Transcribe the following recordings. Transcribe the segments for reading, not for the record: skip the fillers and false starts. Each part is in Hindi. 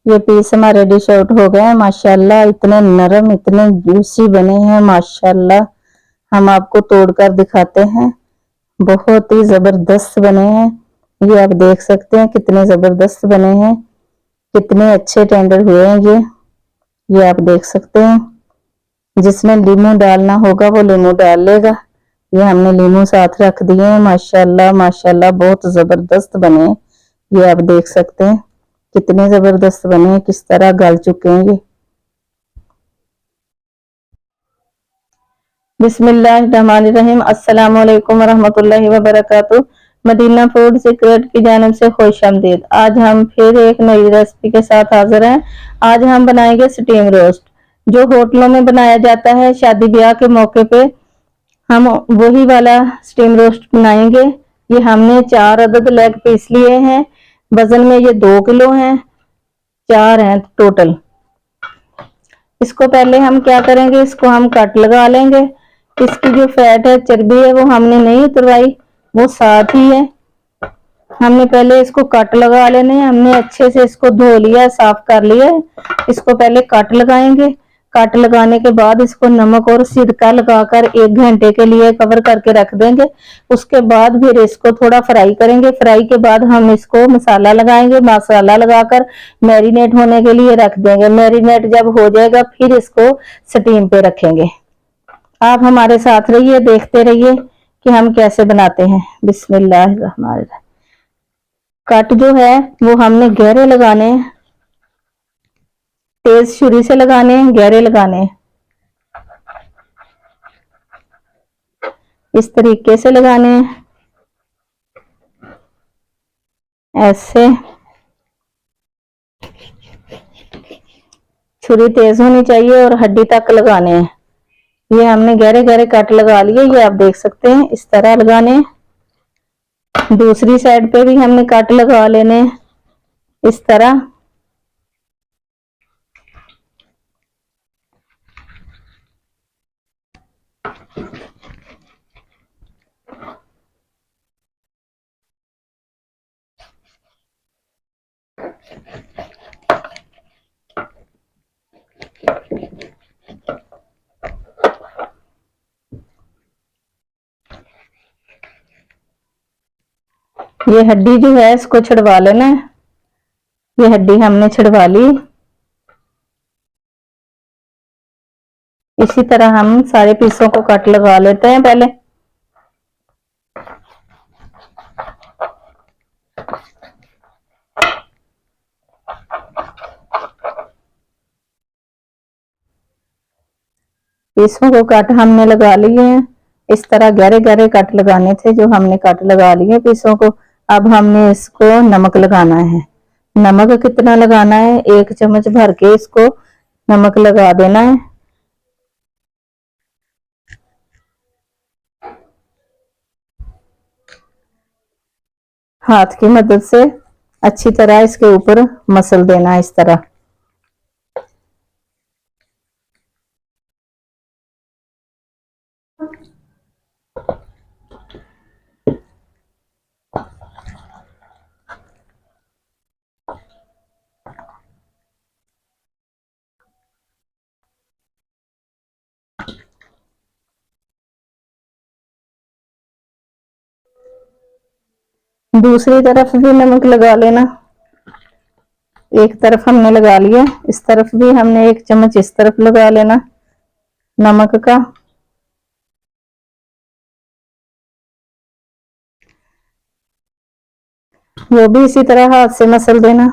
ये पीस हमारे डिश आउट हो गए हैं माशाल्लाह। इतने नरम, इतने जूसी बने हैं माशाल्लाह। हम आपको तोड़कर दिखाते हैं। बहुत ही जबरदस्त बने हैं। ये आप देख सकते हैं कितने जबरदस्त बने हैं, कितने अच्छे टेंडर हुए हैं ये आप देख सकते हैं। जिसमें लीमू डालना होगा वो लीमू डाल लेगा। ये हमने लीमू साथ रख दिए हैं माशाल्लाह माशाल्लाह। बहुत जबरदस्त बने हैं। ये आप देख सकते हैं कितने जबरदस्त बने हैं, किस तरह गल चुके हैं ये। बिस्मिल्लाहिर्रहमानिर्रहीम। अस्सलाम वालेकुम रहमतुल्लाहि व बरकातुहू। मदीना फूड सीक्रेट की जानिब से खुशामदीद। आज हम फिर एक नई रेसिपी के साथ हाजिर हैं। आज हम बनाएंगे स्टीम रोस्ट, जो होटलों में बनाया जाता है शादी ब्याह के मौके पे। हम वही वाला स्टीम रोस्ट बनाएंगे। ये हमने 4 अदद लेग पीस लिए हैं। वजन में ये 2 किलो हैं, 4 हैं टोटल। इसको पहले हम क्या करेंगे, इसको हम कट लगा लेंगे। इसकी जो फैट है, चर्बी है, वो हमने नहीं उतरवाई, वो साथ ही है। हमने पहले इसको कट लगा लेने हैं। हमने अच्छे से इसको धो लिया, साफ कर लिया। इसको पहले कट लगाएंगे। कट लगाने के बाद इसको नमक और सिरका लगाकर 1 घंटे के लिए कवर करके रख देंगे। उसके बाद फिर इसको थोड़ा फ्राई करेंगे। फ्राई के बाद हम इसको मसाला लगाएंगे। मसाला लगाकर मैरिनेट होने के लिए रख देंगे। मैरिनेट जब हो जाएगा फिर इसको स्टीम पे रखेंगे। आप हमारे साथ रहिए, देखते रहिए कि हम कैसे बनाते हैं। बिस्मिल्लाहिर्रहमानिर्रहीम। कट जो है वो हमने गहरे लगाने हैं, तेज छुरी से लगाने हैं, गहरे लगाने हैं। इस तरीके से लगाने हैं, ऐसे। छुरी तेज होनी चाहिए और हड्डी तक लगाने हैं। ये हमने गहरे गहरे कट लगा लिए, ये आप देख सकते हैं। इस तरह लगाने हैं। दूसरी साइड पे भी हमने कट लगा लेने, इस तरह। ये हड्डी जो है इसको छिड़वा लेना है। ये हड्डी हमने छिड़वा ली। इसी तरह हम सारे पीसों को कट लगा लेते हैं पहले। पीसों को कट हमने लगा लिए हैं। इस तरह गहरे गहरे कट लगाने थे, जो हमने कट लगा लिए पीसों को। अब हमने इसको नमक लगाना है। नमक कितना लगाना है, 1 चम्मच भर के इसको नमक लगा देना है। हाथ की मदद से अच्छी तरह इसके ऊपर मसल देना है, इस तरह। दूसरी तरफ भी नमक लगा लेना। एक तरफ हमने लगा लिया, इस तरफ भी हमने 1 चम्मच इस तरफ लगा लेना नमक का। वो भी इसी तरह हाथ से मसल देना।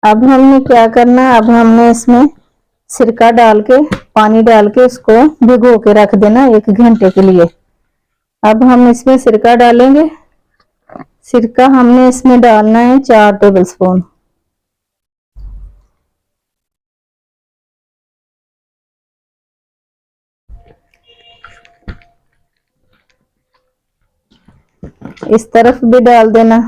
अब हमने क्या करना, अब हमने इसमें सिरका डाल के, पानी डाल के इसको भिगो के रख देना 1 घंटे के लिए। अब हम इसमें सिरका डालेंगे। सिरका हमने इसमें डालना है 4 टेबलस्पून। इस तरफ भी डाल देना।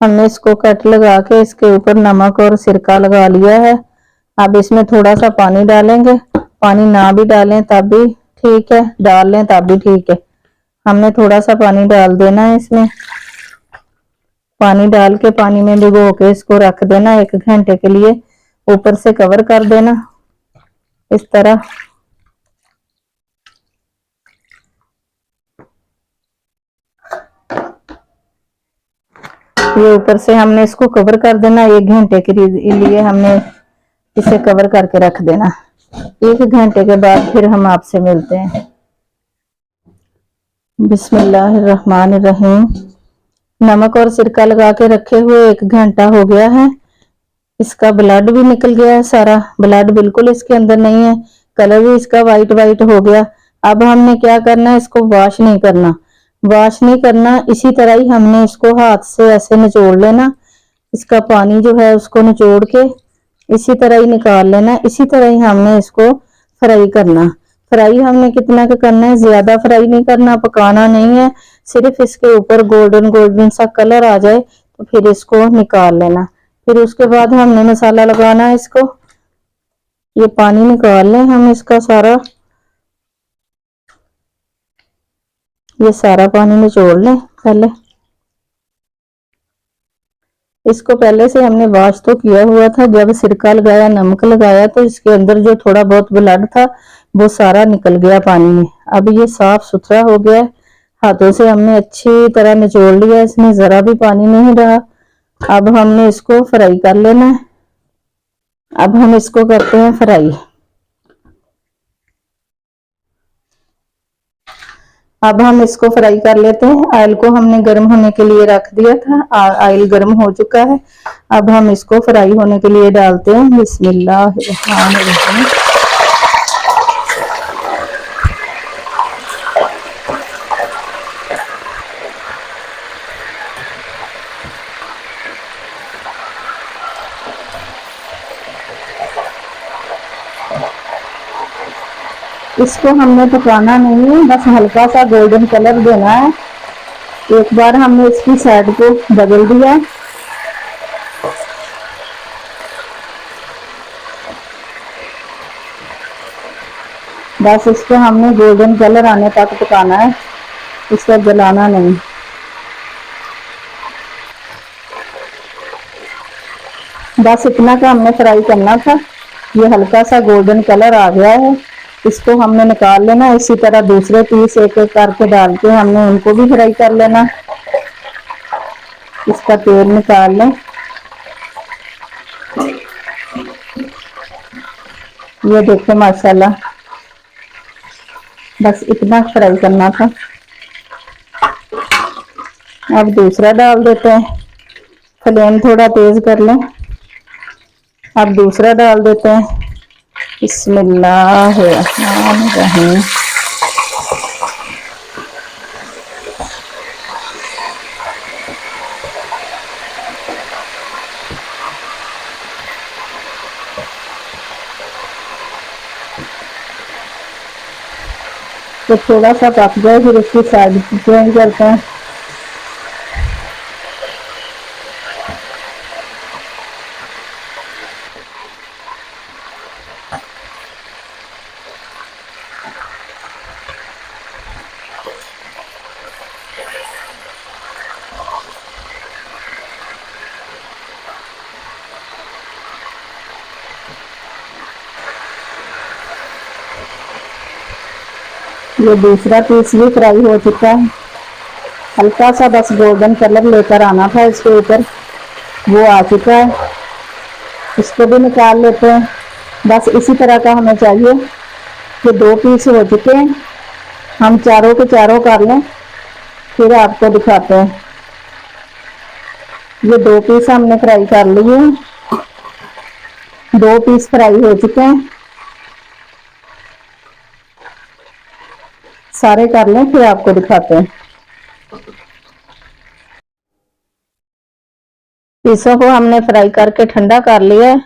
हमने इसको कट लगा के इसके ऊपर नमक और सिरका लगा लिया है। अब इसमें थोड़ा सा पानी डालेंगे, पानी ना भी डालें तब भी ठीक है, डाल लें तब भी ठीक है। हमने थोड़ा सा पानी डाल देना है इसमें। पानी डाल के पानी में भिगो के इसको रख देना 1 घंटे के लिए, ऊपर से कवर कर देना इस तरह। ये ऊपर से हमने इसको कवर कर देना 1 घंटे के लिए हमने इसे कवर करके रख देना। 1 घंटे के बाद फिर हम आपसे मिलते हैं। बिस्मिल्लाहिर्रहमानिर्रहीम। नमक और सिरका लगा के रखे हुए 1 घंटा हो गया है। इसका ब्लड भी निकल गया है सारा, ब्लड बिल्कुल इसके अंदर नहीं है, कलर भी इसका वाइट वाइट हो गया। अब हमने क्या करना है, इसको वॉश नहीं करना, वॉश नहीं करना, इसी तरह ही हमने इसको हाथ से ऐसे निचोड़ लेना। इसका पानी जो है उसको निचोड़ के इसी तरह ही निकाल लेना। इसी तरह ही हमने इसको फ्राई करना। फ्राई हमने कितना का करना है, ज्यादा फ्राई नहीं करना, पकाना नहीं है, सिर्फ इसके ऊपर गोल्डन गोल्डन सा कलर आ जाए तो फिर इसको निकाल लेना। फिर उसके बाद हमने मसाला लगाना है इसको। ये पानी निकाल लें हम इसका सारा, ये सारा पानी निचोड़ लें पहले। इसको पहले से हमने वॉश तो किया हुआ था, जब सिरका लगाया नमक लगाया तो इसके अंदर जो थोड़ा बहुत ब्लड था वो सारा निकल गया पानी में। अब ये साफ सुथरा हो गया है, हाथों से हमने अच्छी तरह निचोड़ लिया, इसमें जरा भी पानी नहीं रहा। अब हमने इसको फ्राई कर लेना है। अब हम इसको करते हैं फ्राई। अब हम इसको फ्राई कर लेते हैं। ऑयल को हमने गर्म होने के लिए रख दिया था, ऑयल गर्म हो चुका है। अब हम इसको फ्राई होने के लिए डालते हैं। बिस्मिल्लाहिर्रहमानिर्रहीम। इसको हमने पकाना नहीं है, बस हल्का सा गोल्डन कलर देना है। एक बार हमने इसकी साइड को बदल दिया, बस इसको हमने गोल्डन कलर आने तक पकाना है, इसको जलाना नहीं। बस इतना का हमने फ्राई करना था। ये हल्का सा गोल्डन कलर आ गया है, इसको हमने निकाल लेना। इसी तरह दूसरे पीस एक एक करके डाल के हमने उनको भी फ्राई कर लेना। इसका तेल निकाल लें। ये देखो माशाल्लाह, बस इतना फ्राई करना था। अब दूसरा डाल देते हैं, फ्लेम थोड़ा तेज कर लें। अब दूसरा डाल देते हैं। बिस्मिल्लाहिर्रहमानिर्रहीम। तो थोड़ा सा पक जाए फिर उसकी साइड चेंज करते हैं। ये दूसरा पीस भी फ्राई हो चुका है, हल्का सा बस गोल्डन कलर लेकर आना था इसके ऊपर, वो आ चुका है। इसको भी निकाल लेते हैं। बस इसी तरह का हमें चाहिए। ये 2 पीस हो चुके हैं, हम चारों के चारों कर लें फिर आपको दिखाते हैं। ये 2 पीस हमने फ्राई कर लिए, 2 पीस फ्राई हो चुके हैं। सारे कर लें फिर आपको दिखाते हैं। पीसों को हमने फ्राई करके ठंडा कर लिया है।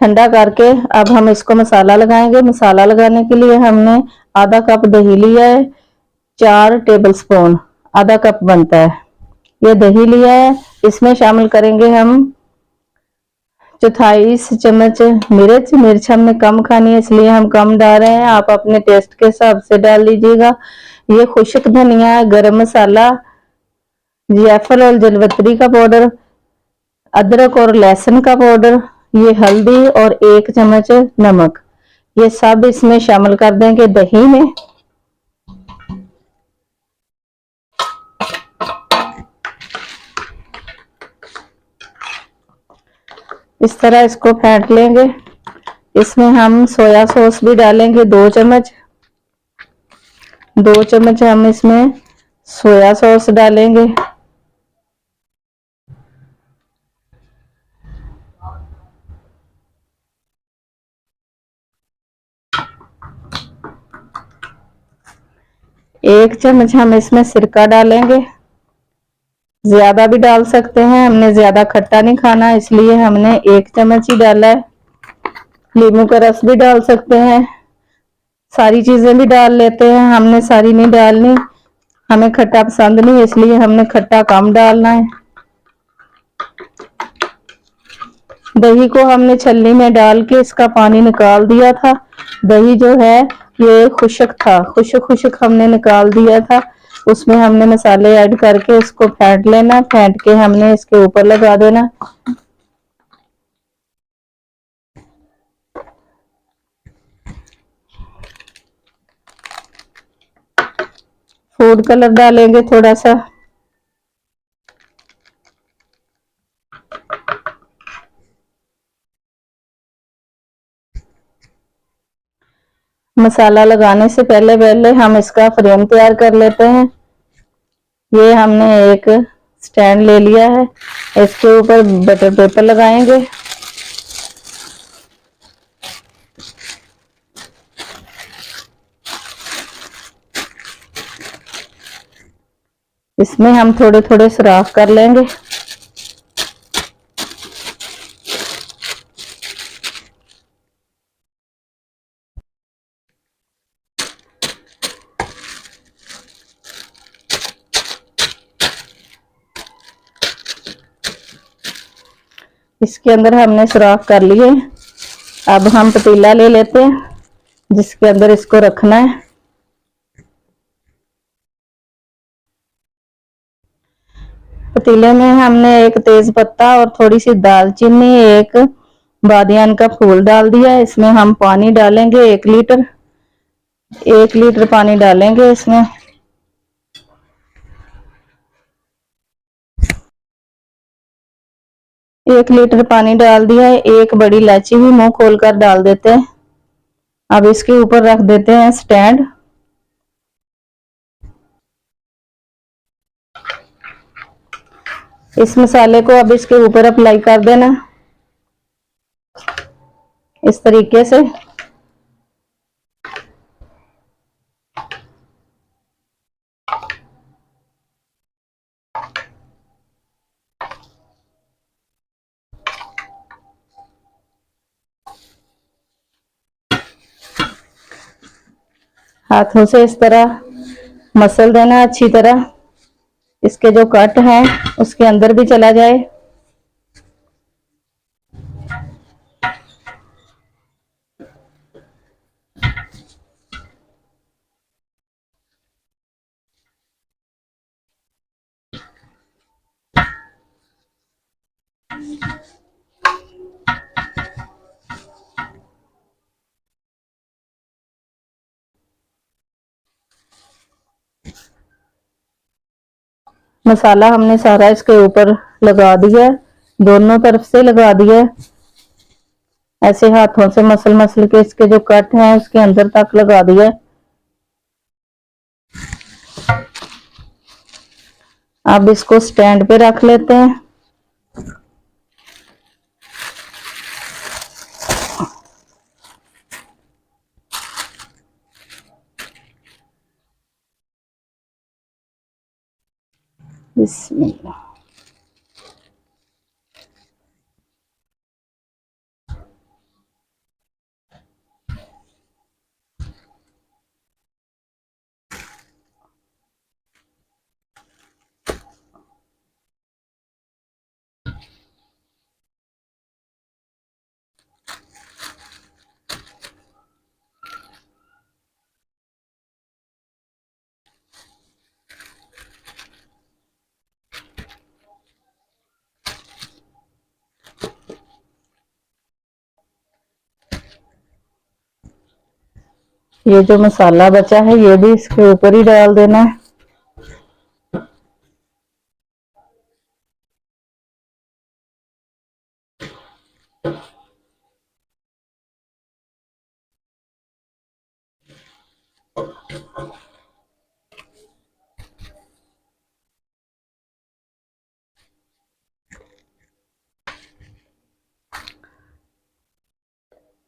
ठंडा करके अब हम इसको मसाला लगाएंगे। मसाला लगाने के लिए हमने आधा कप दही लिया है, 4 टेबल स्पून, आधा कप बनता है। ये दही लिया है। इसमें शामिल करेंगे हम चौथाई चम्मच मिर्च। मिर्च हमने कम खानी है इसलिए हम कम डाल रहे हैं, आप अपने टेस्ट के हिसाब से डाल लीजिएगा। ये खुश्क धनिया, गरम मसाला, जायफल और जलवत्री का पाउडर, अदरक और लहसुन का पाउडर, ये हल्दी और 1 चम्मच नमक, ये सब इसमें शामिल कर देंगे दही में। इस तरह इसको फेंट लेंगे। इसमें हम सोया सॉस भी डालेंगे 2 चम्मच। 2 चम्मच हम इसमें सोया सॉस डालेंगे। एक चम्मच हम इसमें सिरका डालेंगे। ज्यादा भी डाल सकते हैं, हमने ज्यादा खट्टा नहीं खाना इसलिए हमने 1 चम्मच ही डाला है। नींबू का रस भी डाल सकते हैं, सारी चीजें भी डाल लेते हैं, हमने सारी नहीं डालनी, हमें खट्टा पसंद नहीं इसलिए हमने खट्टा कम डालना है। दही को हमने छलनी में डाल के इसका पानी निकाल दिया था। दही जो है ये खुश्क था, खुश्क खुश्क हमने निकाल दिया था। उसमें हमने मसाले ऐड करके इसको फेंट लेना, फेंट के हमने इसके ऊपर लगा देना। फूड कलर डालेंगे थोड़ा सा। मसाला लगाने से पहले पहले हम इसका फ्रेम तैयार कर लेते हैं। ये हमने एक स्टैंड ले लिया है, इसके ऊपर बटर पेपर लगाएंगे। इसमें हम थोड़े थोड़े सुराख कर लेंगे। इसके अंदर हमने सुराख कर लिए। अब हम पतीला ले लेते हैं जिसके अंदर इसको रखना है। पतीले में हमने एक तेज पत्ता और थोड़ी सी दालचीनी, एक बादियान का फूल डाल दिया है। इसमें हम पानी डालेंगे 1 लीटर, 1 लीटर पानी डालेंगे इसमें। एक लीटर पानी डाल दिया है। एक बड़ी इलायची भी मुंह खोलकर डाल देते हैं। अब इसके ऊपर रख देते हैं स्टैंड। इस मसाले को अब इसके ऊपर अप्लाई कर देना इस तरीके से। हाथों से इस तरह मसल देना अच्छी तरह, इसके जो कट हैं उसके अंदर भी चला जाए। मसाला हमने सारा इसके ऊपर लगा दिया है, दोनों तरफ से लगा दिया है। ऐसे हाथों से मसल मसल के इसके जो कट हैं उसके अंदर तक लगा दिया है। अब इसको स्टैंड पे रख लेते हैं। बिस्मिल्लाह। ये जो मसाला बचा है ये भी इसके ऊपर ही डाल देना है।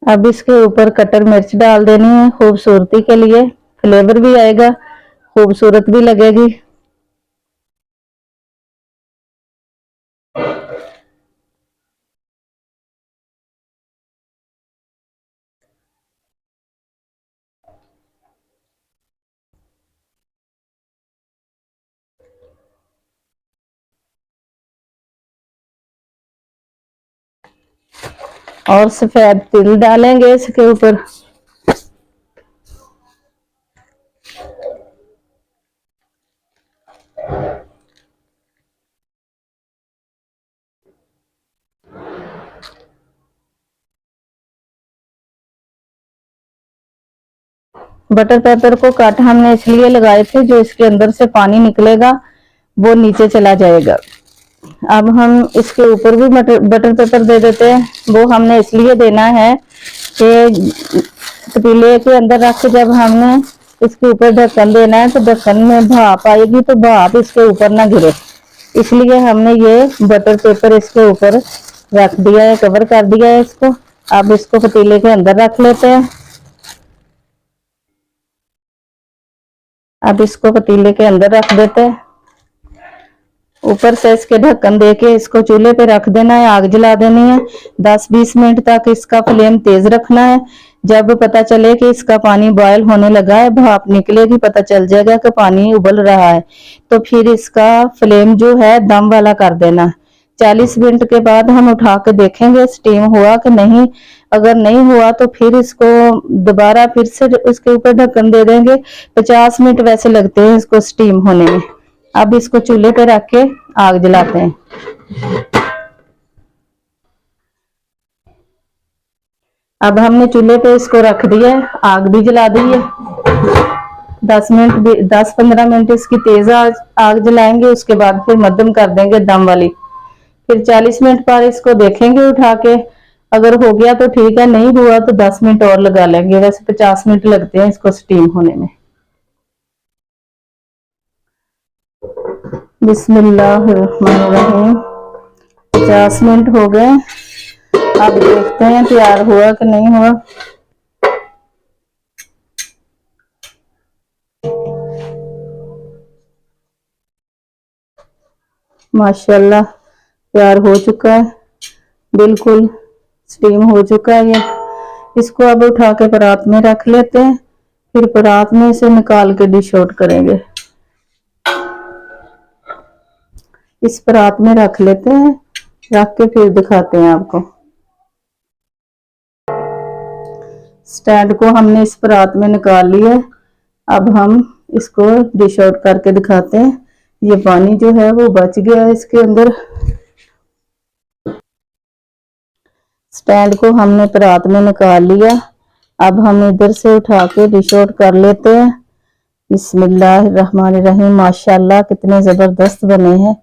अब इसके ऊपर कटर मिर्च डाल देनी है खूबसूरती के लिए, फ्लेवर भी आएगा, खूबसूरत भी लगेगी। और सफेद तिल डालेंगे इसके ऊपर। बटर पेपर को कट हमने इसलिए लगाए थे जो इसके अंदर से पानी निकलेगा वो नीचे चला जाएगा। अब हम इसके ऊपर भी बटर पेपर दे देते हैं। वो हमने इसलिए देना है कि पतीले के अंदर रख के जब हमने इसके ऊपर ढक्कन देना है तो ढक्कन में भाप आएगी तो भाप इसके ऊपर ना गिरे, इसलिए हमने ये बटर पेपर इसके ऊपर रख दिया है, कवर कर दिया है इसको। अब इसको पतीले के अंदर रख लेते हैं। अब इसको पतीले के अंदर रख देते हैं। ऊपर से इसके ढक्कन देके इसको चूल्हे पे रख देना है, आग जला देनी है। 10-20 मिनट तक इसका फ्लेम तेज रखना है। जब पता चले कि इसका पानी बॉयल होने लगा है, भाप निकलेगी, पता चल जाएगा कि पानी उबल रहा है, तो फिर इसका फ्लेम जो है दम वाला कर देना। 40 मिनट के बाद हम उठा के देखेंगे स्टीम हुआ कि नहीं। अगर नहीं हुआ तो फिर इसको दोबारा फिर से इसके ऊपर ढक्कन दे देंगे। 50 मिनट वैसे लगते हैं इसको स्टीम होने में। अब इसको चूल्हे पे रख के आग जलाते हैं। अब हमने चूल्हे पे इसको रख दिया है, आग भी जला दी है। 10-15 मिनट इसकी तेज आग जलाएंगे, उसके बाद फिर मध्यम कर देंगे दम वाली। फिर 40 मिनट पर इसको देखेंगे उठा के। अगर हो गया तो ठीक है, नहीं हुआ तो 10 मिनट और लगा लेंगे। वैसे 50 मिनट लगते हैं इसको स्टीम होने में। बिस्मिल्लाहिर्रहमानिर्रहीम। 50 मिनट हो गए। अब देखते हैं तैयार हुआ कि नहीं हुआ। माशाल्लाह तैयार हो चुका है, बिल्कुल स्टीम हो चुका है ये। इसको अब उठा के परात में रख लेते हैं, फिर परात में से निकाल के डिश आउट करेंगे। इस परात में रख लेते हैं, रख के फिर दिखाते हैं आपको। स्टैंड को हमने इस परात में निकाल लिया। अब हम इसको डिश आउट करके दिखाते हैं। ये पानी जो है वो बच गया है इसके अंदर। स्टैंड को हमने परात में निकाल लिया। अब हम इधर से उठा के डिश आउट कर लेते हैं। बिस्मिल्लाहिर्रहमानिर्रहीम। माशाल्लाह कितने जबरदस्त बने हैं।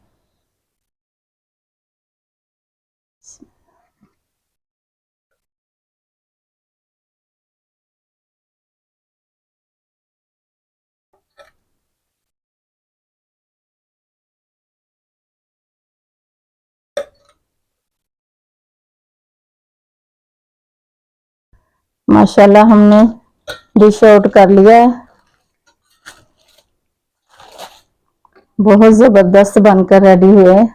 माशाल्लाह हमने डिश आउट कर लिया है। बहुत जबरदस्त बनकर रेडी हुए हैं।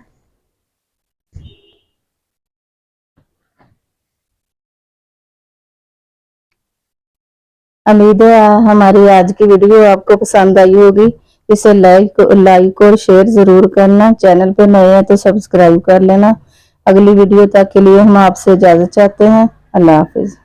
उम्मीद है हमारी आज की वीडियो आपको पसंद आई होगी। इसे लाइक और शेयर जरूर करना। चैनल पर नए हैं तो सब्सक्राइब कर लेना। अगली वीडियो तक के लिए हम आपसे इजाजत चाहते हैं। अल्लाह हाफिज।